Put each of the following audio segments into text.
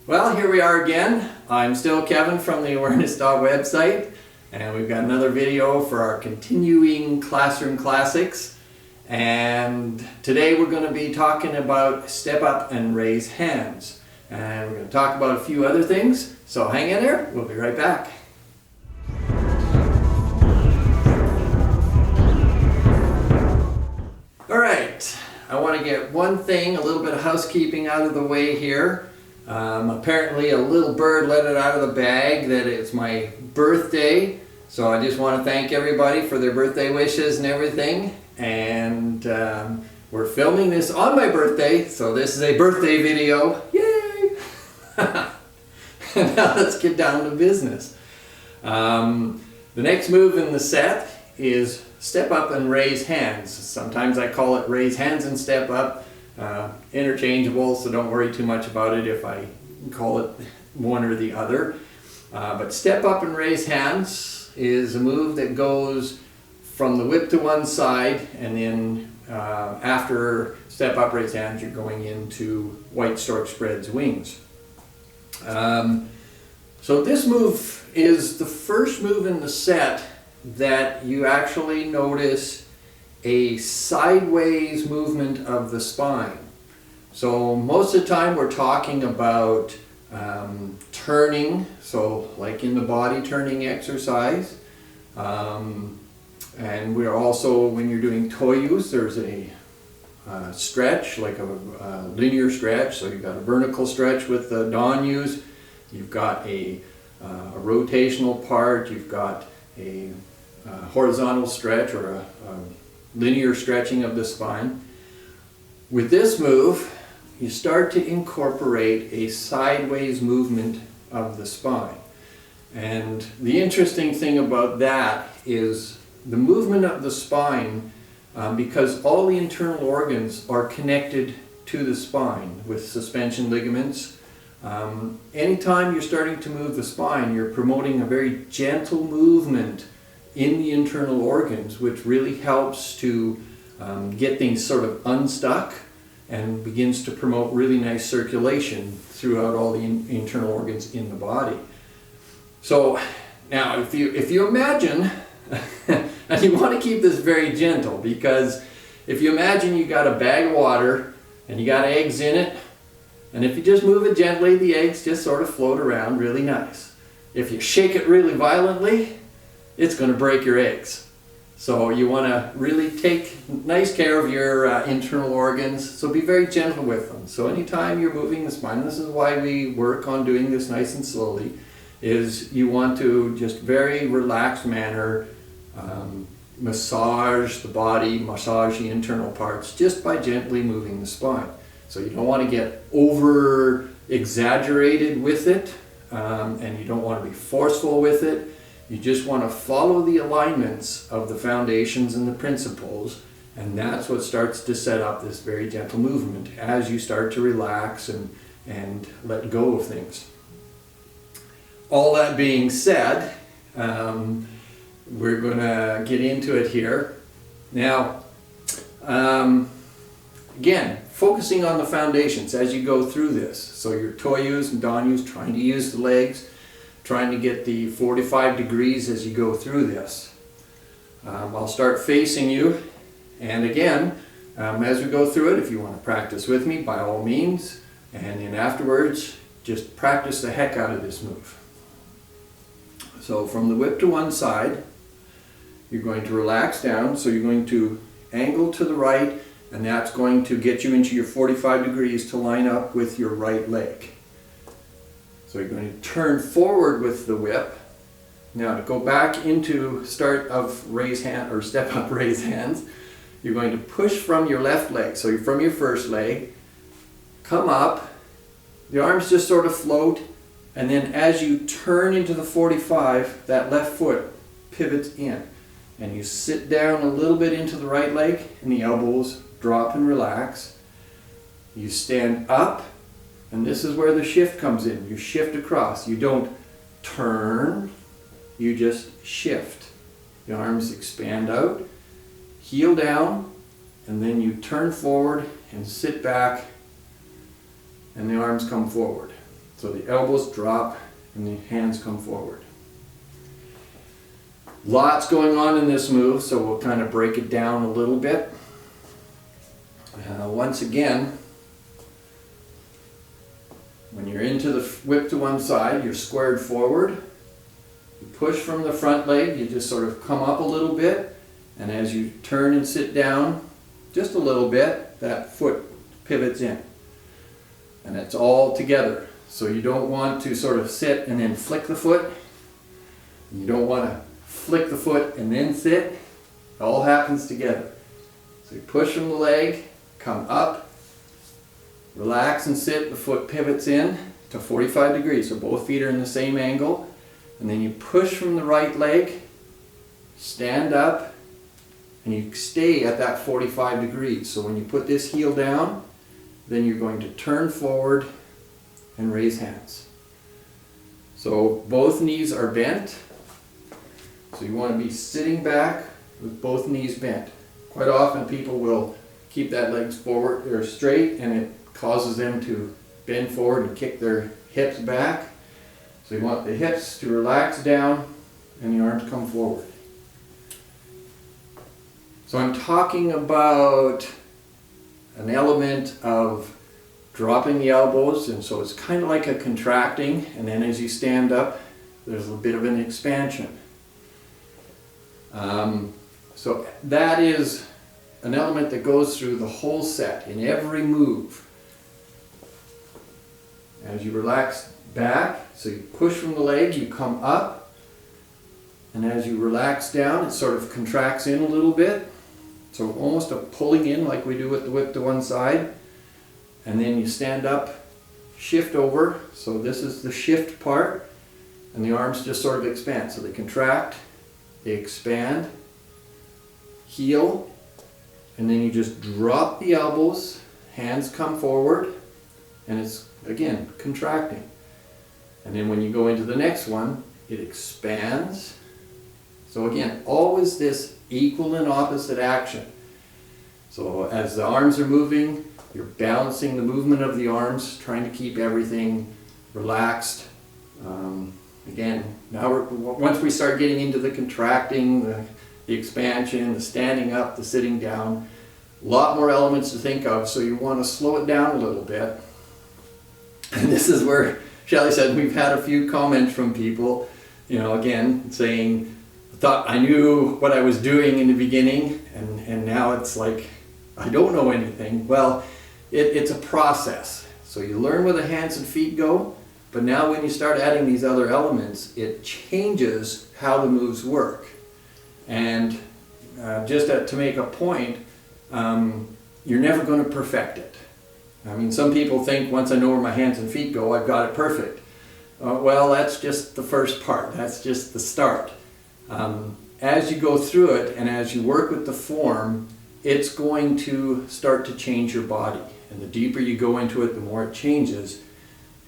Well, here we are again. I'm still Kevin from the Awareness website, and we've got another video for our continuing classroom classics. And today we're going to be talking about step up and raise hands. And we're going to talk about a few other things. So hang in there, we'll be right back. Alright, I want to get one thing, a little bit of housekeeping out of the way here. Apparently a little bird let it out of the bag that it's my birthday, so I just want to thank everybody for their birthday wishes and everything. And we're filming this on my birthday, so this is a birthday video. Yay! And now let's get down to business. The next move in the set is step up and raise hands. Sometimes I call it raise hands and step up. Interchangeable, so don't worry too much about it if I call it one or the other. But step up and raise hands is a move that goes from the whip to one side, and then after step up, raise hands, you're going into white stork spreads wings. So this move is the first move in the set that you actually notice a sideways movement of the spine. So most of the time we're talking about turning, so like in the body turning exercise. And we're also, when you're doing toyus, there's a stretch, like a linear stretch. So you've got a vertical stretch with the donyus, you've got a rotational part, you've got a horizontal stretch or a linear stretching of the spine. With this move, you start to incorporate a sideways movement of the spine. And the interesting thing about that is the movement of the spine, because all the internal organs are connected to the spine with suspension ligaments. Anytime you're starting to move the spine, you're promoting a very gentle movement in the internal organs, which really helps to get things sort of unstuck and begins to promote really nice circulation throughout all the internal organs in the body. So now if you imagine, and you want to keep this very gentle, because if you imagine you got a bag of water and you got eggs in it, and if you just move it gently, the eggs just sort of float around really nice. If you shake it really violently, it's going to break your eggs. So you want to really take nice care of your internal organs, so be very gentle with them. So anytime you're moving the spine, this is why we work on doing this nice and slowly, is you want to just very relaxed manner massage the body, massage the internal parts just by gently moving the spine. So you don't want to get over exaggerated with it, and you don't want to be forceful with it. You just want to follow the alignments of the foundations and the principles, and that's what starts to set up this very gentle movement as you start to relax and let go of things. All that being said, we're going to get into it here. Now, again, focusing on the foundations as you go through this. So your toyus and donyus, trying to use the legs, trying to get the 45 degrees as you go through this. I'll start facing you, and again, as we go through it, if you want to practice with me, by all means, and then afterwards, just practice the heck out of this move. So from the whip to one side, you're going to relax down, so you're going to angle to the right, and that's going to get you into your 45 degrees to line up with your right leg. So you're going to turn forward with the whip. Now to go back into start of raise hand or step up raise hands, you're going to push from your left leg. So you're from your first leg, come up, the arms just sort of float, and then as you turn into the 45, that left foot pivots in. And you sit down a little bit into the right leg, and the elbows drop and relax. You stand up, and this is where the shift comes in. You shift across. You don't turn, you just shift. The arms expand out, heel down, and then you turn forward and sit back, and the arms come forward. So the elbows drop and the hands come forward. Lots going on in this move, so we'll kind of break it down a little bit. Once again, when you're into the whip to one side, you're squared forward. You push from the front leg, you just sort of come up a little bit, and as you turn and sit down just a little bit, that foot pivots in. And it's all together. So you don't want to sort of sit and then flick the foot. You don't want to flick the foot and then sit. It all happens together. So you push from the leg, come up, relax and sit, the foot pivots in to 45 degrees, so both feet are in the same angle, and then you push from the right leg, stand up, and you stay at that 45 degrees. So when you put this heel down, then you're going to turn forward and raise hands. So both knees are bent, so you want to be sitting back with both knees bent. Quite often people will keep that legs forward or straight, and it causes them to bend forward and kick their hips back. So you want the hips to relax down and the arms come forward. So I'm talking about an element of dropping the elbows, and so it's kind of like a contracting, and then as you stand up there's a bit of an expansion. So that is an element that goes through the whole set in every move. As you relax back, so you push from the leg, you come up, and as you relax down, it sort of contracts in a little bit. So almost a pulling in like we do with the whip to one side. And then you stand up, shift over. So this is the shift part, and the arms just sort of expand. So they contract, they expand, heel, and then you just drop the elbows, hands come forward, and it's again contracting. And then when you go into the next one, it expands. So again, always this equal and opposite action. So as the arms are moving, you're balancing the movement of the arms, trying to keep everything relaxed. Again, now once we start getting into the contracting, the expansion, the standing up, the sitting down, a lot more elements to think of, so you want to slow it down a little bit. And this is where Shelley said we've had a few comments from people, again, saying, I thought I knew what I was doing in the beginning, and now it's like, I don't know anything. Well, it's a process. So you learn where the hands and feet go, but now when you start adding these other elements, it changes how the moves work. And just to make a point, you're never going to perfect it. I mean, some people think once I know where my hands and feet go, I've got it perfect. Well, that's just the first part. That's just the start. As you go through it and as you work with the form, it's going to start to change your body. And the deeper you go into it, the more it changes.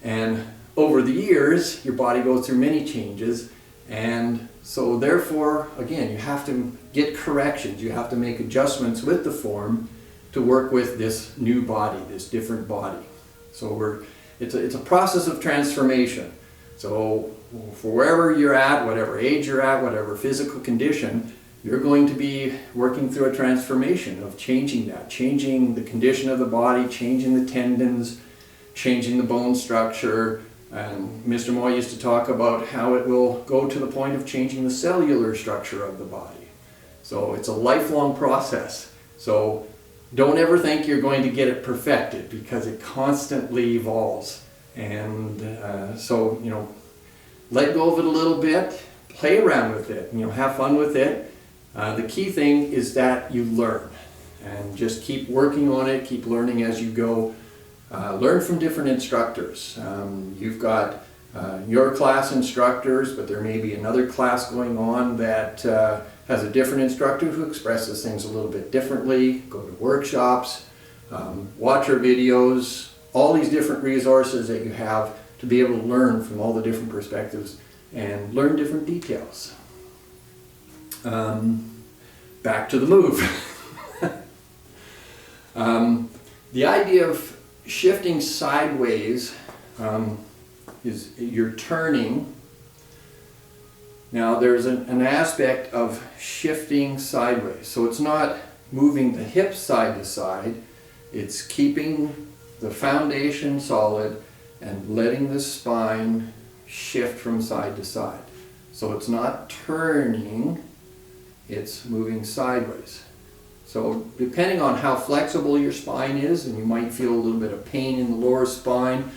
And over the years, your body goes through many changes. And so therefore, again, you have to get corrections. You have to make adjustments with the form to work with this new body, this different body. So it's a process of transformation. So for wherever you're at, whatever age you're at, whatever physical condition, you're going to be working through a transformation of changing that, changing the condition of the body, changing the tendons, changing the bone structure. And Mr. Moy used to talk about how it will go to the point of changing the cellular structure of the body. So it's a lifelong process. So don't ever think you're going to get it perfected, because it constantly evolves. And let go of it a little bit, play around with it, have fun with it. The key thing is that you learn, and just keep working on it, keep learning as you go. Learn from different instructors. You've got your class instructors, but there may be another class going on that has a different instructor who expresses things a little bit differently. Go to workshops, watch our videos, all these different resources that you have to be able to learn from all the different perspectives and learn different details. Back to the move. The idea of shifting sideways is you're turning. Now there's an aspect of shifting sideways. So it's not moving the hips side to side, it's keeping the foundation solid and letting the spine shift from side to side. So it's not turning, it's moving sideways. So depending on how flexible your spine is, and you might feel a little bit of pain in the lower spine,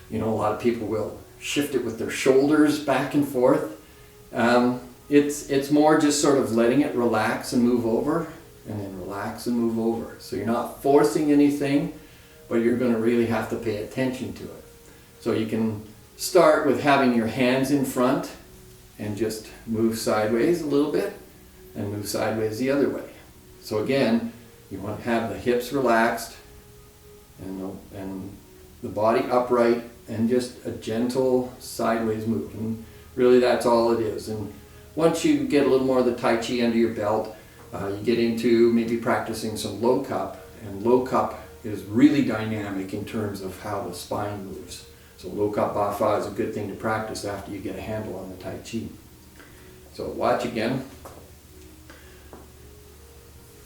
you know, a lot of people will shift it with their shoulders back and forth. It's more just sort of letting it relax and move over, and then relax and move over. So you're not forcing anything, but you're going to really have to pay attention to it. So you can start with having your hands in front and just move sideways a little bit and move sideways the other way. So again, you want to have the hips relaxed and the body upright and just a gentle sideways move. And really that's all it is. And once you get a little more of the Tai Chi under your belt, you get into maybe practicing some low cup. And low cup is really dynamic in terms of how the spine moves. So low cup Ba Fa is a good thing to practice after you get a handle on the Tai Chi. So watch again.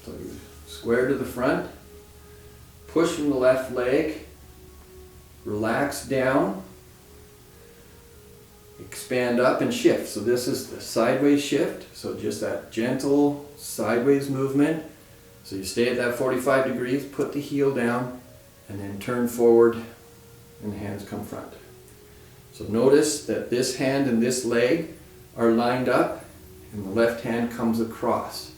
So you square to the front, push from the left leg, relax down, expand up and shift. So this is the sideways shift. So just that gentle sideways movement. So you stay at that 45 degrees, put the heel down, and then turn forward and the hands come front. So notice that this hand and this leg are lined up and the left hand comes across.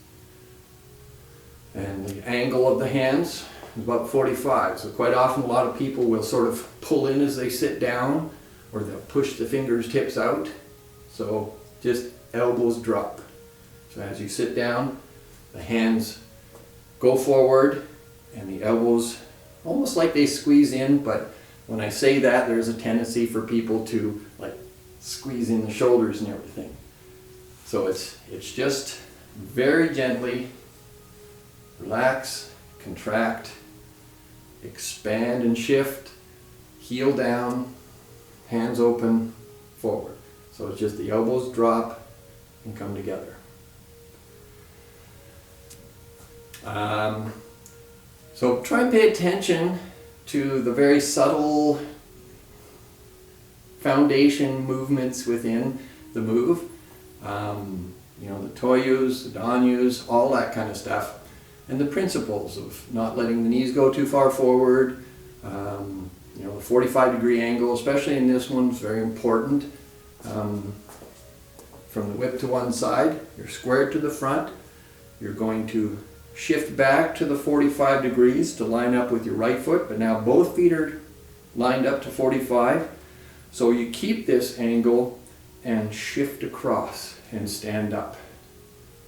And the angle of the hands is about 45. So quite often a lot of people will sort of pull in as they sit down, or they'll push the fingers tips out. So just elbows drop. So as you sit down, the hands go forward and the elbows almost like they squeeze in, but when I say that, there's a tendency for people to like squeeze in the shoulders and everything. So it's just very gently relax, contract, expand and shift, heel down, hands open, forward. So it's just the elbows drop and come together. So try and pay attention to the very subtle foundation movements within the move. You know, the toyus, the danyus, all that kind of stuff. And the principles of not letting the knees go too far forward. You know, the 45-degree angle, especially in this one, is very important. From the whip to one side, you're squared to the front. You're going to shift back to the 45 degrees to line up with your right foot, but now both feet are lined up to 45. So you keep this angle and shift across and stand up.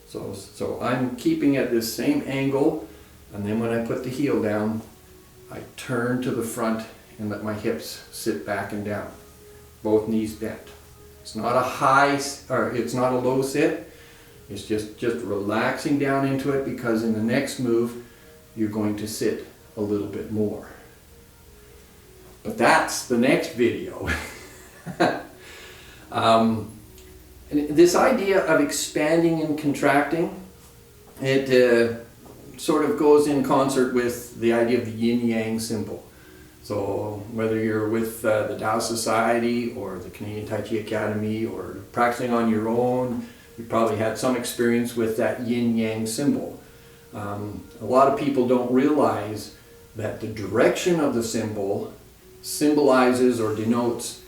So I'm keeping at this same angle, and then when I put the heel down, I turn to the front and let my hips sit back and down. Both knees bent. It's not a high, or it's not a low sit. It's just relaxing down into it, because in the next move, you're going to sit a little bit more. But that's the next video. And this idea of expanding and contracting, it sort of goes in concert with the idea of the Yin Yang symbol. So whether you're with the Tao Society or the Canadian Tai Chi Academy or practicing on your own, you probably had some experience with that Yin Yang symbol. A lot of people don't realize that the direction of the symbol symbolizes or denotes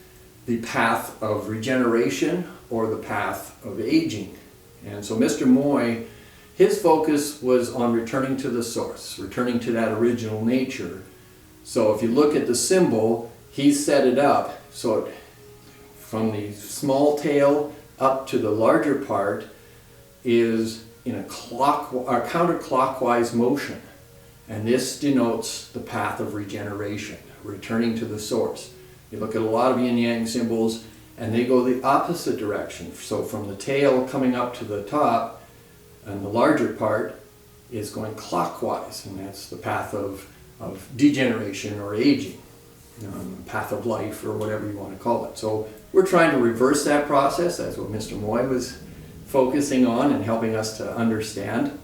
the path of regeneration or the path of aging. And so Mr. Moy, his focus was on returning to the source, returning to that original nature. So if you look at the symbol, he set it up so from the small tail up to the larger part is in a counterclockwise motion. And this denotes the path of regeneration, returning to the source. You look at a lot of Yin Yang symbols and they go the opposite direction. So from the tail coming up to the top, and the larger part is going clockwise, and that's the path of degeneration or aging. path of life, or whatever you want to call it. So we're trying to reverse that process. That's what Mr. Moy was focusing on and helping us to understand.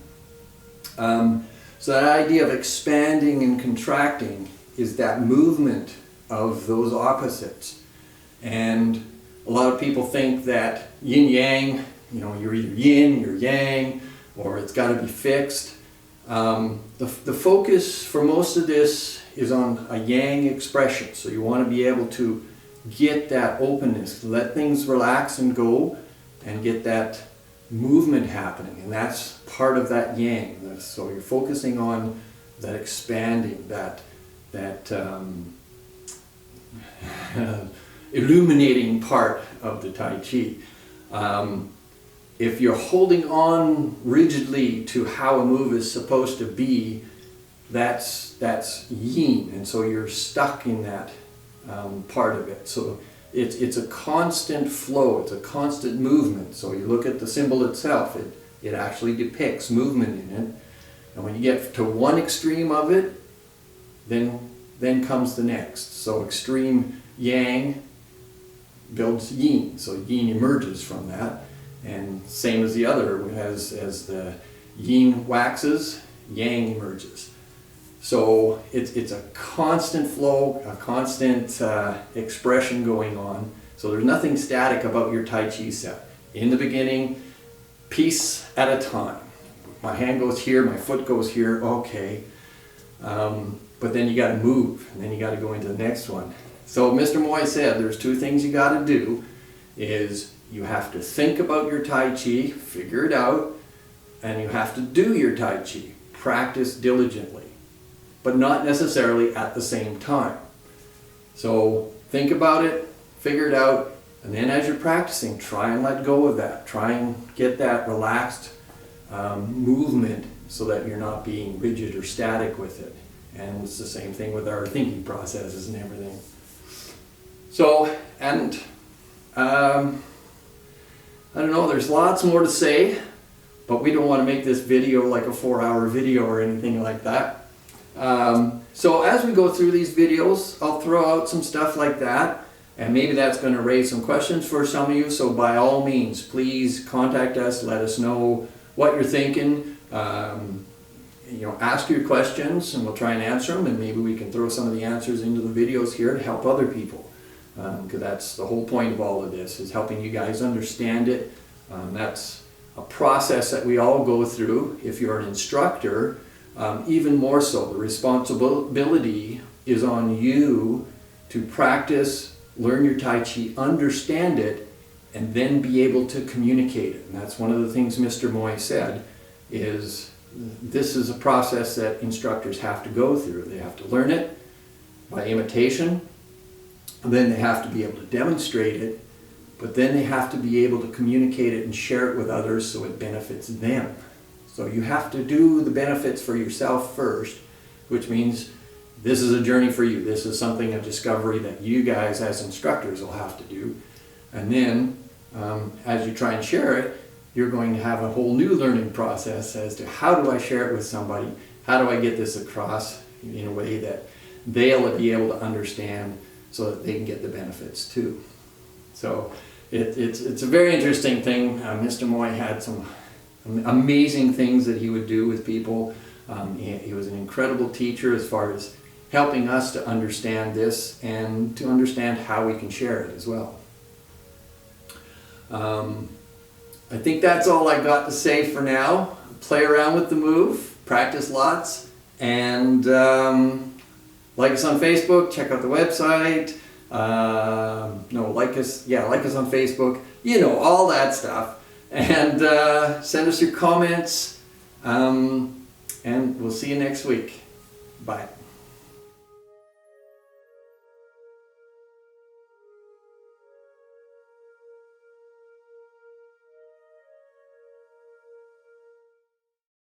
So that idea of expanding and contracting is that movement of those opposites. And a lot of people think that yin yang, you're either yin, you're yang, or it's got to be fixed. The focus for most of this is on a yang expression. So you want to be able to get that openness, let things relax and go, and get that movement happening. And that's part of that yang. So you're focusing on that expanding, that illuminating part of the Tai Chi. If you're holding on rigidly to how a move is supposed to be, that's yin, and so you're stuck in that part of it. So it's a constant flow, it's a constant movement. So you look at the symbol itself, it actually depicts movement in it. And when you get to one extreme of it, then comes the next. So extreme yang builds yin, so yin emerges from that. And same as the other, as the yin waxes, yang emerges. So it's a constant flow, a constant expression going on. So there's nothing static about your Tai Chi set. In the beginning, piece at a time. My hand goes here, my foot goes here, okay. But then you got to move, and then you got to go into the next one. So Mr. Moy said there's two things you got to do. Is you have to think about your Tai Chi, figure it out, and you have to do your Tai Chi, practice diligently, but not necessarily at the same time. So think about it, figure it out, and then as you're practicing, try and let go of that. Try and get that relaxed movement so that you're not being rigid or static with it. And it's the same thing with our thinking processes and everything. So, and I don't know, there's lots more to say, but we don't want to make this video like a 4-hour video or anything like that. So as we go through these videos, I'll throw out some stuff like that, and maybe that's going to raise some questions for some of you. So by all means, please contact us, let us know what you're thinking. Ask your questions, and we'll try and answer them, and maybe we can throw some of the answers into the videos here to help other people. Because that's the whole point of all of this, is helping you guys understand it. That's a process that we all go through. If you're an instructor, even more so, the responsibility is on you to practice, learn your Tai Chi, understand it, and then be able to communicate it. And that's one of the things Mr. Moy said, is this is a process that instructors have to go through. They have to learn it by imitation, and then they have to be able to demonstrate it, but then they have to be able to communicate it and share it with others so it benefits them. So you have to do the benefits for yourself first, which means this is a journey for you. This is something, a discovery that you guys as instructors will have to do. And then as you try and share it, you're going to have a whole new learning process as to how do I share it with somebody? How do I get this across in a way that they'll be able to understand so that they can get the benefits too. So it's a very interesting thing. Mr. Moy had some amazing things that he would do with people. He was an incredible teacher as far as helping us to understand this and to understand how we can share it as well. I think that's all I got to say for now. Play around with the move, practice lots, and like us on Facebook, check out the website. Like us on Facebook, all that stuff. And send us your comments, and we'll see you next week. Bye.